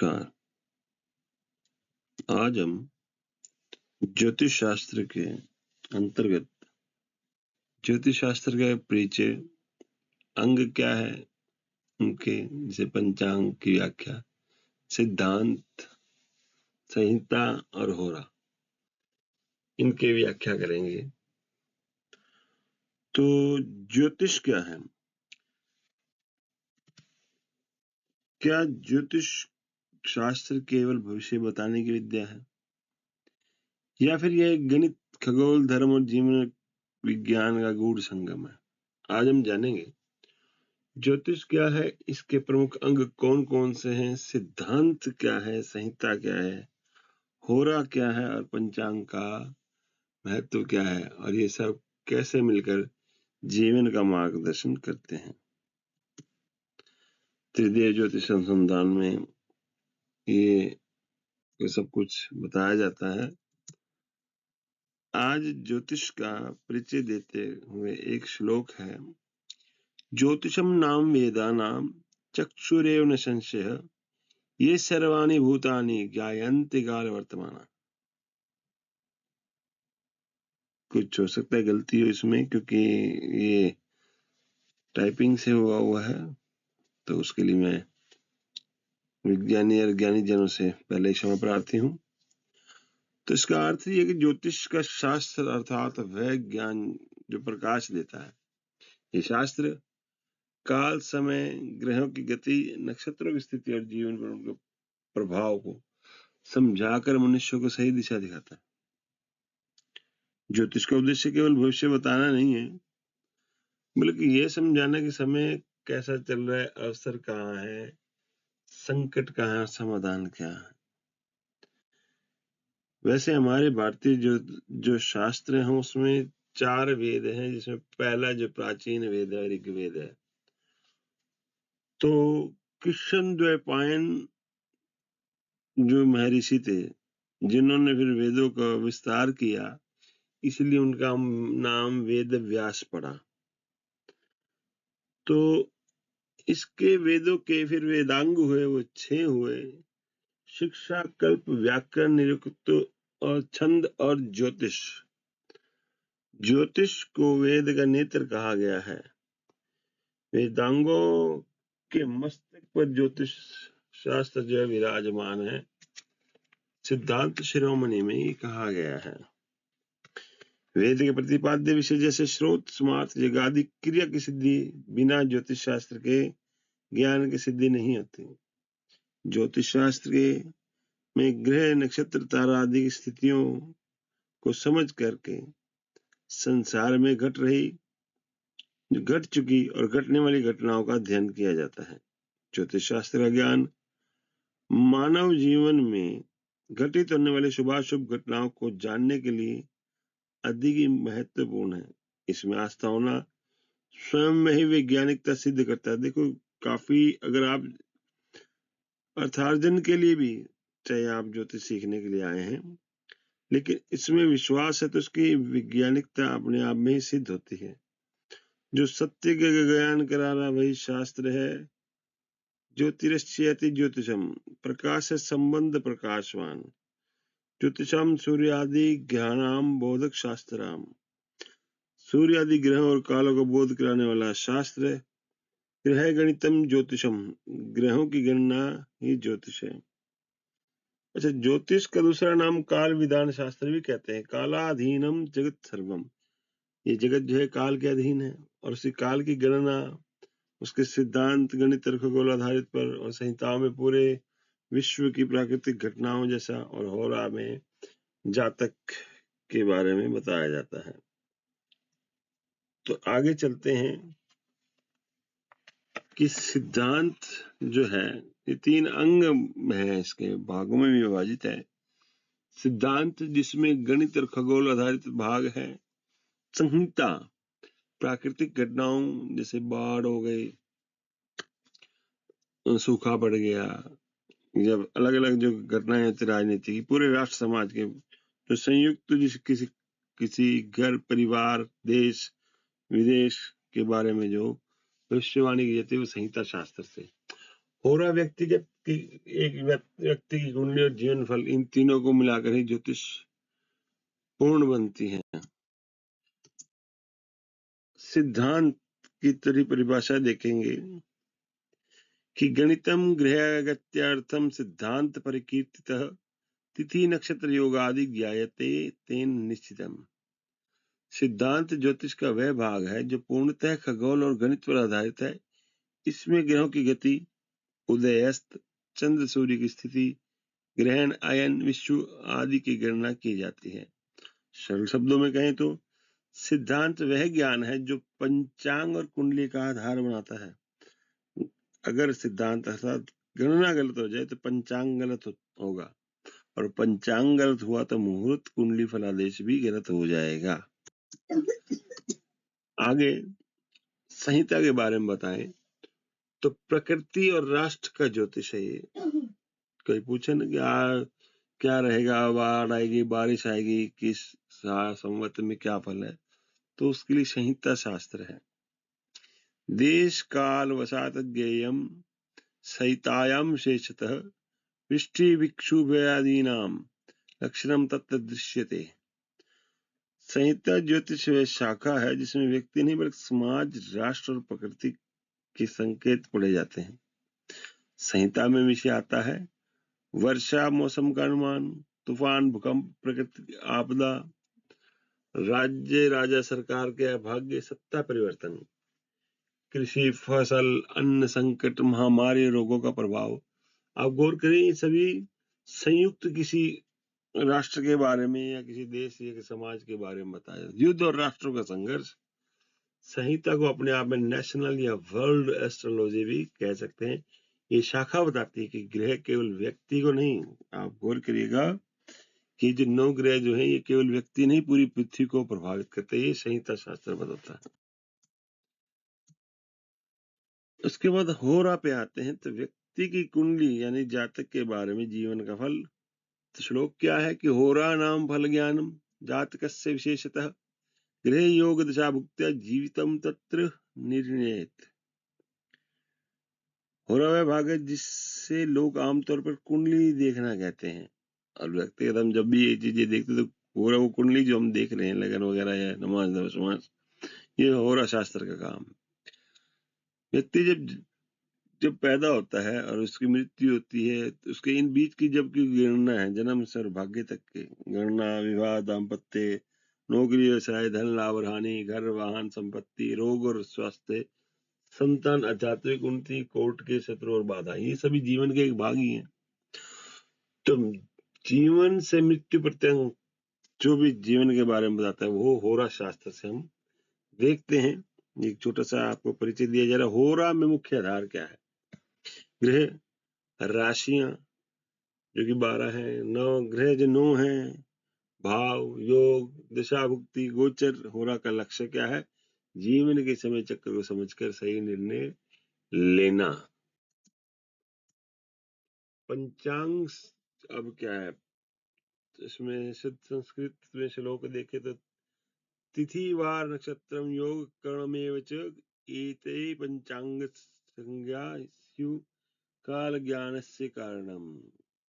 नमस्कार। आज हम ज्योतिष शास्त्र के अंतर्गत ज्योतिष शास्त्र का परिचय, अंग क्या है उनके, जैसे पंचांग की व्याख्या, सिद्धांत, संहिता और होरा, इनके व्याख्या करेंगे। तो ज्योतिष क्या है? क्या ज्योतिष शास्त्र केवल भविष्य बताने की विद्या है, या फिर यह गणित, खगोल, धर्म और जीवन विज्ञान का गूढ़ संगम है? आज हम जानेंगे ज्योतिष क्या है, इसके प्रमुख अंग कौन कौन से हैं, सिद्धांत क्या है, संहिता क्या है, होरा क्या है और पंचांग का महत्व क्या है, और ये सब कैसे मिलकर जीवन का मार्गदर्शन करते हैं। त्रिदेव ज्योतिष अनुसंधान में ये सब कुछ बताया जाता है। आज ज्योतिष का परिचय देते हुए एक श्लोक है, ज्योतिषम नाम वेदानाम चक्षुरेव न संशय ये सर्वाणि भूतानि ज्ञायन्ति काल वर्तमान। कुछ हो सकता है गलती हो इसमें, क्योंकि ये टाइपिंग से हुआ है, तो उसके लिए मैं विज्ञानी और ज्ञानी जनों से पहले ही क्षमा प्रार्थी हूँ। तो इसका अर्थ ये कि ज्योतिष का शास्त्र अर्थात वह ज्ञान जो प्रकाश देता है। ये शास्त्र काल, समय, ग्रहों की गति, नक्षत्रों की स्थिति और जीवन पर उनके प्रभाव को समझाकर मनुष्य को सही दिशा दिखाता है। ज्योतिष का उद्देश्य केवल भविष्य बताना नहीं है, बल्कि ये समझाना कि समय कैसा चल रहा है, अवसर कहाँ है, संकट कहाँ है, समाधान क्या है। वैसे हमारे भारतीय जो शास्त्र हैं उसमें 4 वेद हैं, जिसमें पहला जो प्राचीन वेद है ऋग्वेद है। तो कृष्णद्वैपायन जो महर्षि थे, जिन्होंने फिर वेदों का विस्तार किया, इसलिए उनका नाम वेद व्यास पड़ा। तो इसके वेदों के फिर वेदांग हुए, वो 6 हुए: शिक्षा, कल्प, व्याकरण, निरुक्त और छंद और ज्योतिष। ज्योतिष को वेद का नेत्र कहा गया है। वेदांगों के मस्तक पर ज्योतिष शास्त्र जो विराजमान है। सिद्धांत शिरोमणि में ये कहा गया है, वेद के प्रतिपाद्य विषय जैसे स्रोत, स्मार्थ, जगादि क्रिया की सिद्धि बिना ज्योतिष शास्त्र के ज्ञान की सिद्धि नहीं होती। ज्योतिष शास्त्र के में ग्रह, नक्षत्र, तारा आदि की स्थितियों को समझ करके संसार में घट चुकी और घटने वाली घटनाओं का अध्ययन किया जाता है। ज्योतिष शास्त्र का ज्ञान मानव जीवन में घटित होने वाले शुभाशुभ घटनाओं को जानने के लिए अधिक ही महत्वपूर्ण है। इसमें आस्था होना स्वयं में ही वैज्ञानिकता सिद्ध करता है। देखो, काफी अगर आप अर्थार्जन के लिए भी, चाहे आप ज्योतिष सीखने के लिए आए हैं, लेकिन इसमें विश्वास है तो उसकी वैज्ञानिकता अपने आप में ही सिद्ध होती है। जो सत्य का ज्ञान करा रहा वही शास्त्र है। ज्योतिरश्चेति ज्योतिषम, प्रकाश से संबंध प्रकाशवान। ज्योतिषम सूर्य आदि ज्ञानाम बोधक शास्त्राम, सूर्य आदि ग्रहों और कालों को बोध कराने वाला शास्त्र है। ग्रह गणितम ज्योतिषम, ग्रहों की गणना ही ज्योतिष है। अच्छा, ज्योतिष का दूसरा नाम काल विधान शास्त्र भी कहते हैं। कालाधीनम जगत सर्वम, ये जगत जो है काल के अधीन है, और उसी काल की गणना उसके सिद्धांत गणित और खगोल आधारित पर और संहिताओं में पूरे विश्व की प्राकृतिक घटनाओं जैसा, और होरा में जातक के बारे में बताया जाता है। तो आगे चलते हैं कि सिद्धांत जो है ये 3 अंग है, इसके भागों में भी विभाजित है। सिद्धांत जिसमें गणित और खगोल आधारित भाग है। संहिता प्राकृतिक घटनाओं जैसे बाढ़ हो गई, सूखा पड़ गया, जब अलग अलग जो घटनाएं होती राजनीति की, पूरे राष्ट्र समाज के जो संयुक्त किसी घर, परिवार, देश विदेश के बारे में जो भविष्यवाणी की जाती है, वो संहिता शास्त्र से। होरा व्यक्तिगत की एक व्यक्ति की कुंडली और जीवन फल, इन तीनों को मिलाकर ही ज्योतिष पूर्ण बनती है। सिद्धांत की तरी परिभाषा देखेंगे कि गणितम गृहगत्यार्थम सिद्धांत परिकीर्तितः तिथि नक्षत्र योगादि ज्ञायते तेन निश्चितम। सिद्धांत ज्योतिष का वह भाग है जो पूर्णतः खगोल और गणित पर आधारित है। इसमें ग्रहों की गति, उदय अस्त, चंद्र सूर्य की स्थिति, ग्रहण, अयन, विश्व आदि की गणना की जाती है। सरल शब्दों में कहें तो सिद्धांत वह ज्ञान है जो पंचांग और कुंडली का आधार बनाता है। अगर सिद्धांत अर्थात गणना गलत हो जाए तो पंचांग गलत होगा, और पंचांग गलत हुआ तो मुहूर्त, कुंडली, फलादेश भी गलत हो जाएगा। आगे संहिता के बारे में बताएं तो प्रकृति और राष्ट्र का ज्योतिष है ये। कोई पूछे ना कि क्या रहेगा, बाढ़ आएगी, बारिश आएगी, किस संवत में क्या फल है, तो उसके लिए संहिता शास्त्र है। देश काल वसात ज्ञेयम संहितायाम शेषतः वृष्टि विक्षुभयादीनाम लक्षणम तत्र दृश्यते। संहिता ज्योतिष वह शाखा है जिसमें व्यक्ति नहीं बल्कि समाज, राष्ट्र और प्रकृति के संकेत पढ़े जाते हैं। संहिता में विषय आता है वर्षा, मौसम का अनुमान, तूफान, भूकंप, प्रकृति आपदा, राज्य राजा सरकार के अभाग्य, सत्ता परिवर्तन, कृषि, फसल, अन्न संकट, महामारी, रोगों का प्रभाव। आप गौर करें, ये सभी संयुक्त किसी राष्ट्र के बारे में या किसी देश या समाज के बारे में बताया। युद्ध और राष्ट्रों का संघर्ष। संहिता को अपने आप में नेशनल या वर्ल्ड एस्ट्रोलॉजी भी कह सकते हैं। ये शाखा बताती है कि ग्रह केवल व्यक्ति को नहीं, आप गौर करिएगा कि जो 9 ग्रह जो है ये केवल व्यक्ति नहीं पूरी पृथ्वी को प्रभावित करते हैं। ये संहिता शास्त्र बताता है। उसके बाद होरा पे आते हैं तो व्यक्ति की कुंडली यानी जातक के बारे में, जीवन का फल। तो श्लोक क्या है कि होरा नाम फल ज्ञानम जातकस्य विशेषतः ग्रह योग दशा भुक्त्या जीवितम तत्र निर्णयेत। होरा वह भाग है जिससे लोग आमतौर पर कुंडली देखना कहते हैं, और व्यक्तिगत हम जब भी ये चीजें देखते तो होरा, वो कुंडली जो हम देख रहे हैं लगन वगैरह या नमाज, ये होरा शास्त्र का काम। व्यक्ति जब पैदा होता है और उसकी मृत्यु होती है तो उसके इन बीच की जब की गणना है, जन्म से और भाग्य तक की गणना, विवाह, दाम्पत्य, नौकरी, व्यवसाय, धन लाभ और हानि, घर, वाहन, संपत्ति, रोग और स्वास्थ्य, संतान, आध्यात्मिक उन्नति, कोर्ट के शत्रु और बाधा, ये सभी जीवन के एक भाग ही है। तो जीवन से मृत्यु पर्यंत जो भी जीवन के बारे में बताता है वो होरा शास्त्र से हम देखते हैं। एक छोटा सा आपको परिचय दिया जा रहा है। होरा में मुख्य आधार क्या है? ग्रह, राशियां जो कि 12 है, 9 ग्रह जो 9 है, भाव, योग, दशा, भुक्ति, गोचर। होरा का लक्ष्य क्या है? जीवन के समय चक्र को समझकर सही निर्णय लेना। पंचांग अब क्या है, इसमें शुद्ध संस्कृत में श्लोक देखे तो तिथि वार नक्षत्रम योग कर्णमेव च एते पंचांग संज्ञा स्यु काल ज्ञानस्य कारणम।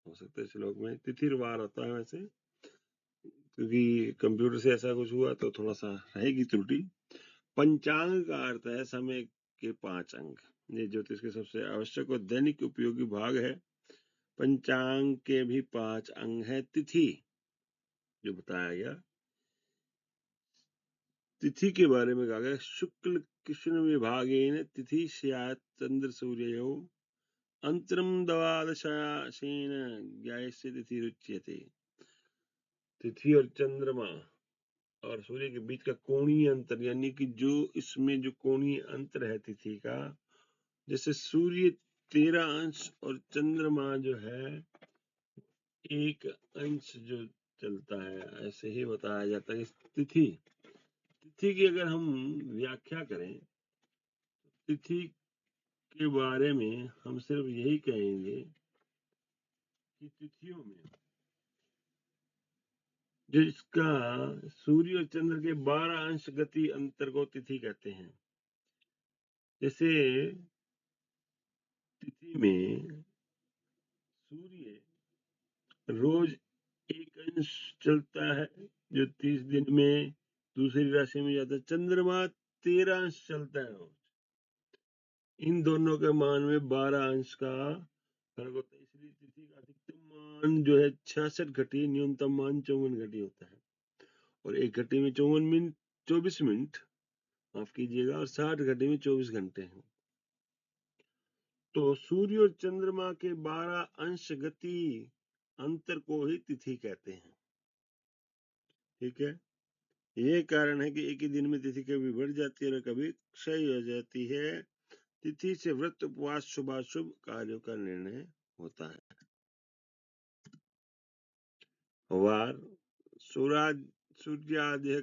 हो सकता है श्लोक में तिथिर वार होता है वैसे, क्योंकि कंप्यूटर से ऐसा कुछ हुआ तो थोड़ा सा रहेगी त्रुटि। पंचांग का अर्थ है समय के 5 अंग। ये ज्योतिष के सबसे आवश्यक और दैनिक उपयोगी भाग है। पंचांग के भी 5 अंग है। तिथि जो बताया गया, तिथि के बारे में कहा गया शुक्ल कृष्ण विभागेन तिथि स्यात् चंद्र सूर्ययो अंतरम द्वादशासेन ज्ञायस्य तिथि रुच्यते। तिथि और चंद्रमा और सूर्य के बीच का कोणीय अंतर, यानी कि जो इसमें जो कोणीय अंतर है तिथि का, जैसे सूर्य 13 अंश और चंद्रमा जो है 1 अंश जो चलता है, ऐसे ही बताया जाता है। तिथि की अगर हम व्याख्या करें, तिथि के बारे में हम सिर्फ यही कहेंगे कि तिथियों में जो इसका सूर्य और चंद्र के 12 अंश गति अंतर को तिथि कहते हैं। जैसे तिथि में सूर्य रोज एक अंश चलता है, जो 30 दिन में दूसरी राशि में जाता है। चंद्रमा 13 अंश चलता है रोज। इन दोनों के मान में 12 अंश का फर्क होता है, इसलिए तिथि का अधिकतम मान जो है 66 घटी, न्यूनतम मान 54 घटी होता है। और एक घटी में 24 मिनट माफ कीजिएगा, और 60 घटी में 24 घंटे हैं। तो सूर्य और चंद्रमा के 12 अंश गति अंतर को ही तिथि कहते हैं। ठीक है, ये कारण है कि एक ही दिन में तिथि कभी बढ़ जाती है और कभी क्षय हो जाती है। तिथि से व्रत, उपवास, शुभाशुभ कार्यों का निर्णय होता है। वार सूर्यादि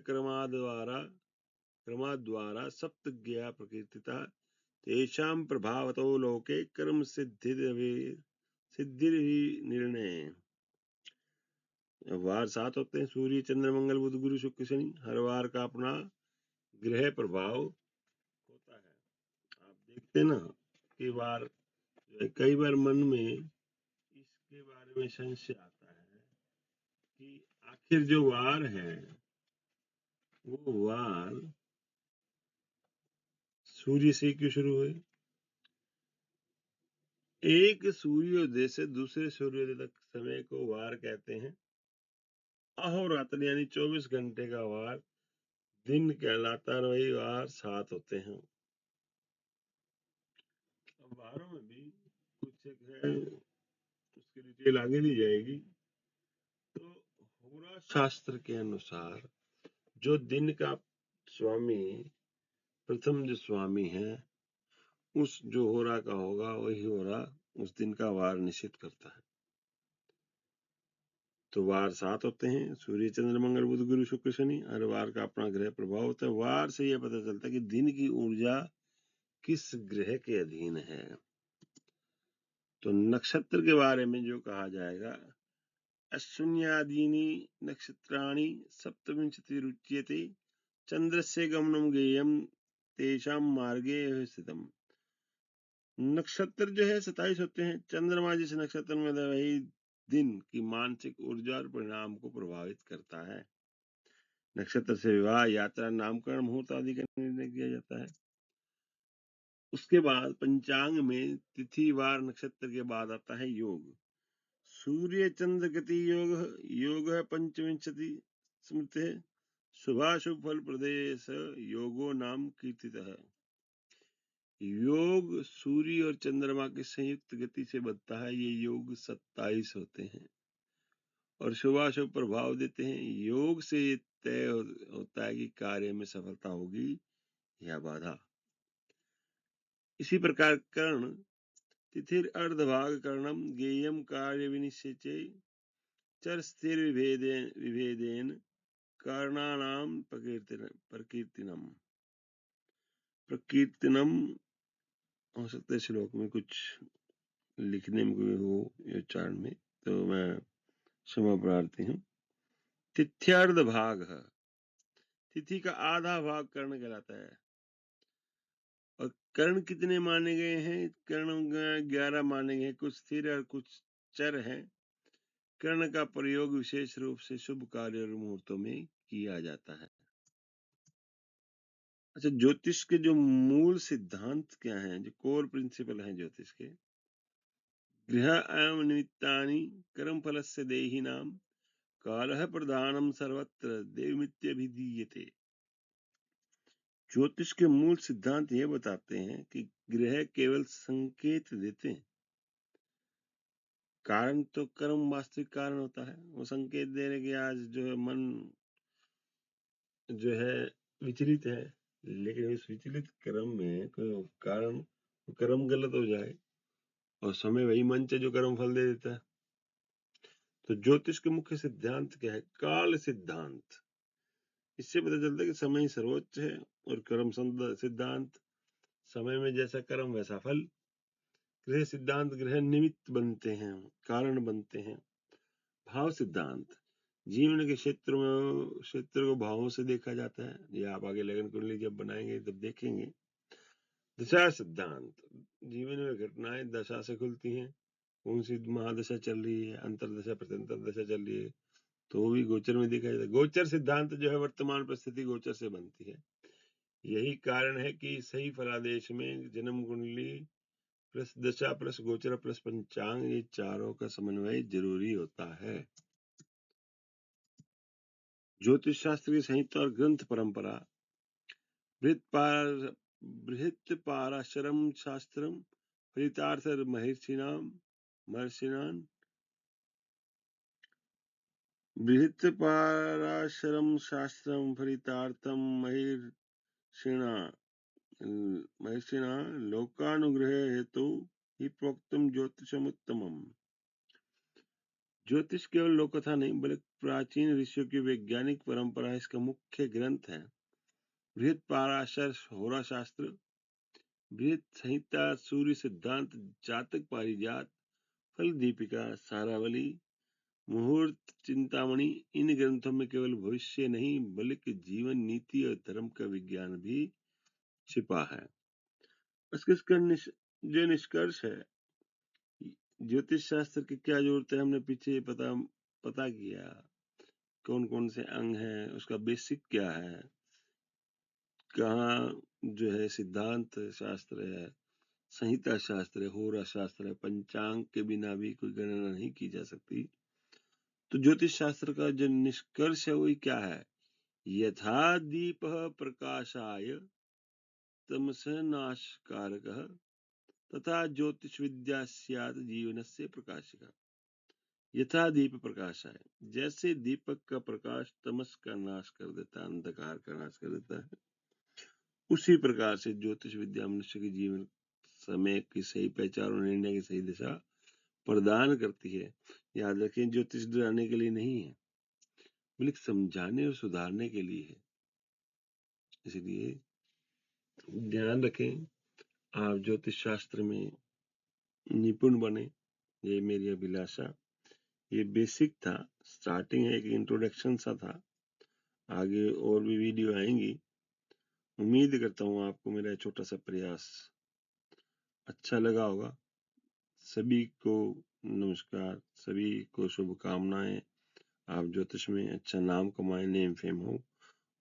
क्रमाद्वारा सप्तज्ञा प्रकीर्तिता तेषां प्रभावतो लोके कर्म सिद्धिर् निर्णय। वार 7 होते हैं, सूर्य, चंद्र, मंगल, बुध, गुरु, शुक्र, शनि। हर वार का अपना ग्रह प्रभाव होता है। आप देखते ना कि वार कई बार मन में इसके बारे में संशय आता है कि आखिर जो वार है वो वार सूर्य से क्यों शुरू हुए। एक सूर्योदय से दूसरे सूर्योदय तक समय को वार कहते हैं। अहोरात्र यानी 24 घंटे का वार दिन कहलाता है, वही वार 7 होते हैं। अब वारों में भी कुछ एक है, उसकी डिटेल आगे दी जाएगी। तो होरा शास्त्र के अनुसार जो दिन का स्वामी, प्रथम जो स्वामी है, उस जो होरा का होगा वही होरा उस दिन का वार निश्चित करता है। तो वार 7 होते हैं, सूर्य, चंद्र, मंगल, बुध, गुरु, शुक्र, शनि। हर वार का अपना ग्रह प्रभाव होता है। वार से यह पता चलता है कि दिन की ऊर्जा किस ग्रह के अधीन है। तो नक्षत्र के बारे में जो कहा जाएगा, अश्विन्यादीनि नक्षत्राणि सप्तविंशतिरुच्यते चंद्रस्य गमनम गेयम तेषां मार्गे स्थितम। नक्षत्र जो है 27 होते हैं। चंद्रमा जिस नक्षत्र में वही दिन की मानसिक ऊर्जा और परिणाम को प्रभावित करता है। नक्षत्र से विवाह, यात्रा, नामकरण, मुहूर्त आदि का निर्णय किया जाता है। उसके बाद पंचांग में तिथि, वार, नक्षत्र के बाद आता है योग। सूर्य चंद्र गति योग है पंचविंशति स्मृति, शुभाशुभ फल प्रदेश योगो नाम कीर्तित है। योग सूर्य और चंद्रमा की संयुक्त गति से बनता है। ये योग 27 होते हैं और शुभाशुभ प्रभाव देते हैं। योग से तय होता है कि कार्य में सफलता होगी या बाधा। इसी प्रकार कर्ण, तिथिर अर्धभाग कर्णम गेयम कार्य विनिश्चय चर स्थिर विभेदेन कर्णानाम प्रकीर्तनम हो सकता है श्लोक में कुछ लिखने में कोई हो उच्चारण में, तो मैं क्षमा प्रार्थी हूँ। तिथ्यार्ध भाग, तिथि का आधा भाग कर्ण कहलाता है। और कर्ण कितने माने गए हैं? कर्ण 11 माने गए हैं, कुछ स्थिर और कुछ चर हैं। कर्ण का प्रयोग विशेष रूप से शुभ कार्य और मुहूर्तों में किया जाता है। अच्छा, ज्योतिष के जो मूल सिद्धांत क्या हैं, जो कोर प्रिंसिपल हैं ज्योतिष के? गृह एवं निमित्तानि कर्म फलस्य देहिनां कालः प्रधानम सर्वत्र देवमित्यभिधीयते। ज्योतिष के मूल सिद्धांत ये बताते हैं कि ग्रह केवल संकेत देते हैं। कारण तो कर्म वास्तविक कारण होता है। वो संकेत दे रहे कि आज जो है मन जो है विचलित है, लेकिन इस विचलित क्रम में कोई कारण कर्म गलत हो जाए और समय वही मंच है जो कर्म फल दे देता है। तो ज्योतिष के मुख्य सिद्धांत क्या है? काल सिद्धांत। इससे पता चलता है कि समय सर्वोच्च है। और कर्म सिद्धांत, समय में जैसा कर्म वैसा फल। ग्रह सिद्धांत, ग्रह निमित्त बनते हैं, कारण बनते हैं। भाव सिद्धांत, जीवन के क्षेत्र को भावों से देखा जाता है। ये आप आगे लगन कुंडली जब बनाएंगे तब देखेंगे। दशा सिद्धांत, जीवन में घटनाएं दशा से खुलती हैं। कौन सी महादशा चल रही है, अंतरदशा प्रत्यंतर दशा चल रही है, तो वो भी गोचर में दिखाई देता है। गोचर सिद्धांत जो है वर्तमान परिस्थिति गोचर से बनती है। यही कारण है कि सही फलादेश में जन्म कुंडली प्लस दशा प्लस गोचर प्लस पंचांग, ये चारों का समन्वय जरूरी होता है। ज्योतिष शास्त्र की संहिता और ग्रंथ परंपरा। बृहत् पाराशरम शास्त्रम फलितार्थ महर्षिणां बृहत् पाराशरम शास्त्रम फलितार्थम महर्षिणा लोकानुग्रह हेतु ही प्रोक्तम ज्योतिषमुत्तमम्। ज्योतिष केवल लोककथा नहीं बल्कि प्राचीन ऋषियों की वैज्ञानिक परंपरा इसका मुख्य ग्रंथ है। बृहत् पाराशर होरा शास्त्र, बृहत् संहिता सूर्य सिद्धांत, जातक पारिजात, फल दीपिका, सारावली, मुहूर्त चिंतामणि, इन ग्रंथों में केवल भविष्य नहीं बल्कि जीवन नीति और धर्म का विज्ञान भी छिपा है। इसका जो निष्कर्ष है, ज्योतिष शास्त्र की क्या जरूरत है, हमने पीछे पता किया कौन कौन से अंग हैं, उसका बेसिक क्या है, कहाँ जो है सिद्धांत शास्त्र है, संहिता शास्त्र है, होरा शास्त्र है, पंचांग के बिना भी कोई गणना नहीं की जा सकती। तो ज्योतिष शास्त्र का जो निष्कर्ष है वही क्या है, यथा दीप प्रकाशाय तमस नाशकारकः तथा ज्योतिष विद्या स्यात् जीवनस्य प्रकाशिका। यथा दीप प्रकाशाय, जैसे दीपक का प्रकाश तमस का नाश कर देता है, अंधकार का नाश कर देता है, उसी प्रकार से ज्योतिष विद्या मनुष्य के जीवन समय की सही पहचान और निर्णय की सही दिशा प्रदान करती है। याद रखें, ज्योतिष डराने के लिए नहीं है बल्कि समझाने और सुधारने के लिए है। इसलिए ध्यान रखें, आप ज्योतिष शास्त्र में निपुण बने, ये मेरी अभिलाषा। ये बेसिक था, स्टार्टिंग है, एक इंट्रोडक्शन सा था। आगे और भी वीडियो आएंगी। उम्मीद करता हूँ आपको मेरा छोटा सा प्रयास अच्छा लगा होगा। सभी को नमस्कार, सभी को शुभकामनाएं। आप ज्योतिष में अच्छा नाम कमाएं, नेम फेम हो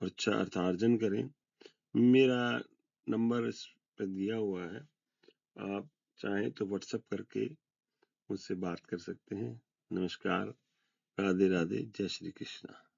और अच्छा अर्थार्जन करें। मेरा नंबर इस पे दिया हुआ है, आप चाहें तो व्हाट्सएप करके मुझसे बात कर सकते हैं। नमस्कार, राधे राधे, जय श्री कृष्णा।